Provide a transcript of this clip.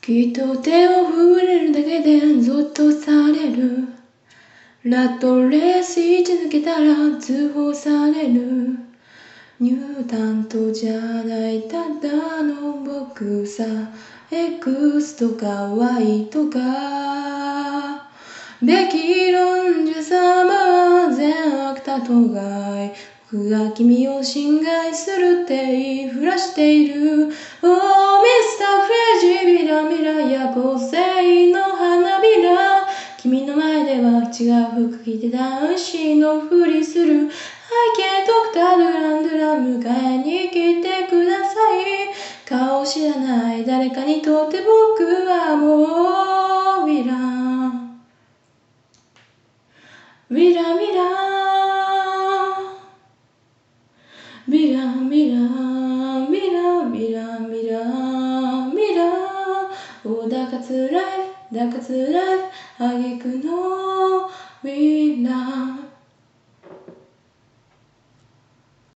きっと手を触れるだけでゾッとされる。ラットレース位置抜けたら通報される。ニュータントじゃないただの僕さ。X とか Y とかべき論者様は善悪多当該。僕が君を侵害するって言いふらしている。Oh Mr. Crazy ビラビラ夜行性の花びら。君の前では違う服着て男子のふりする。背景ドクタードゥランドゥラン迎えに来てください。顔知らない誰かにとって僕はもうヴィラン。ヴィランヴィランヴィランヴィランヴィランヴィランヴィランヴィラン。おだかつライフだかつライフ挙句のヴィラン。